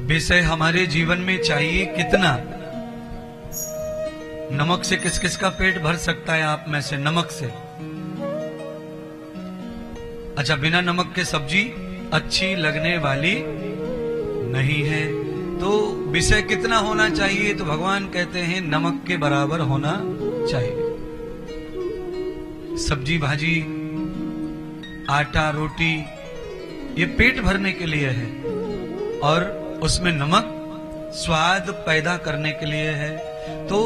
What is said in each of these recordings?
विषय हमारे जीवन में चाहिए कितना? नमक से किस किस का पेट भर सकता है आप में से? नमक से। अच्छा, बिना नमक के सब्जी अच्छी लगने वाली नहीं है। तो विषय कितना होना चाहिए? तो भगवान कहते हैं नमक के बराबर होना चाहिए। सब्जी भाजी, आटा रोटी, ये पेट भरने के लिए है, और उसमें नमक स्वाद पैदा करने के लिए है। तो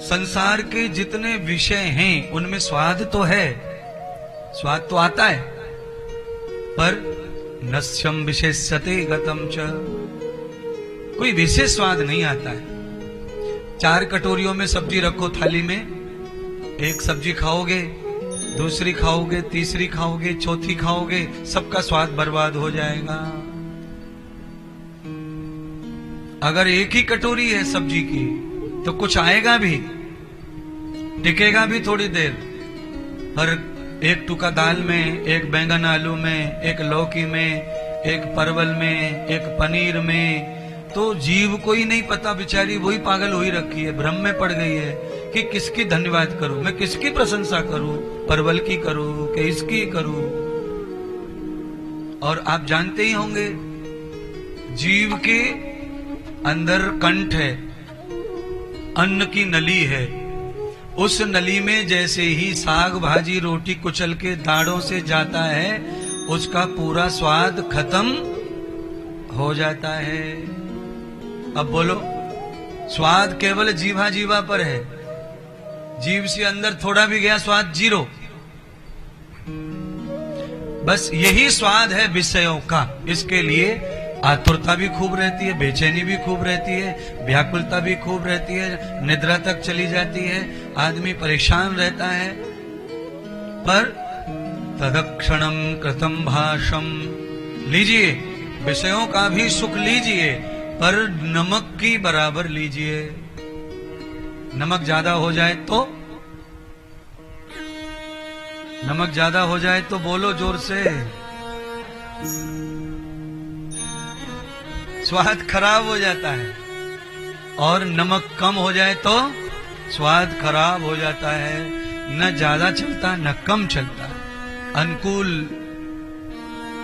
संसार के जितने विषय हैं उनमें स्वाद तो है, स्वाद तो आता है, पर नस्यम विशेष्यते गतम च, कोई विशेष स्वाद नहीं आता है। 4 कटोरियों में सब्जी रखो थाली में, एक सब्जी खाओगे, दूसरी खाओगे, तीसरी खाओगे, चौथी खाओगे, सबका स्वाद बर्बाद हो जाएगा। अगर एक ही कटोरी है सब्जी की तो कुछ आएगा भी, टिकेगा भी थोड़ी देर, पर एक टुका दाल में, एक बैंगन आलू में, एक लौकी में, एक परवल में, एक पनीर में, तो जीव को ही नहीं पता, बेचारी वही पागल हुई रखी है, भ्रम में पड़ गई है कि किसकी धन्यवाद करूं, मैं किसकी प्रशंसा करूं, परवल की करूं कि इसकी करूं। और आप जानते ही होंगे, जीव के अंदर कंठ है, अन्न की नली है, उस नली में जैसे ही साग भाजी रोटी कुचल के दाढ़ों से जाता है, उसका पूरा स्वाद खत्म हो जाता है। अब बोलो, स्वाद केवल जीवा जीवा पर है, जीव से अंदर थोड़ा भी गया स्वाद जीरो। बस यही स्वाद है विषयों का। इसके लिए आतुरता भी खूब रहती है, बेचैनी भी खूब रहती है, व्याकुलता भी खूब रहती है, निद्रा तक चली जाती है, आदमी परेशान रहता है। पर तदक्षणम कृतम भाषम, लीजिए विषयों का भी सुख लीजिए, पर नमक की बराबर लीजिए। नमक ज्यादा हो जाए तो, नमक ज्यादा हो जाए तो बोलो जोर से, स्वाद खराब हो जाता है, और नमक कम हो जाए तो स्वाद खराब हो जाता है। न ज्यादा चलता न कम चलता, अनुकूल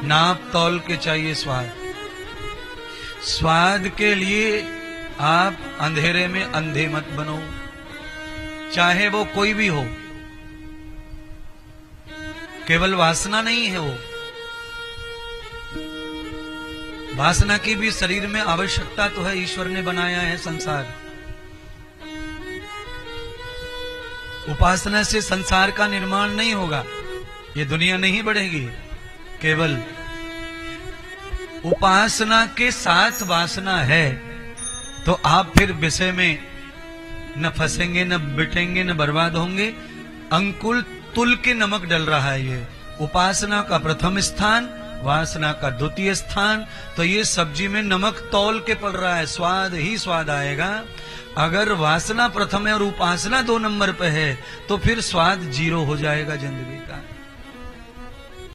नाप तौल के चाहिए स्वाद। स्वाद के लिए आप अंधेरे में अंधे मत बनो, चाहे वो कोई भी हो। केवल वासना नहीं है वो, वासना की भी शरीर में आवश्यकता तो है, ईश्वर ने बनाया है संसार। उपासना से संसार का निर्माण नहीं होगा, ये दुनिया नहीं बढ़ेगी। केवल उपासना के साथ वासना है तो आप फिर विषय में न फंसेंगे, न बिटेंगे, न बर्बाद होंगे। अंकुल तुल के नमक डल रहा है ये, उपासना का प्रथम स्थान, वासना का द्वितीय स्थान। तो ये सब्जी में नमक तौल के पड़ रहा है, स्वाद ही स्वाद आएगा। अगर वासना प्रथम है और उपासना 2 नंबर पे है तो फिर स्वाद जीरो हो जाएगा जिंदगी का।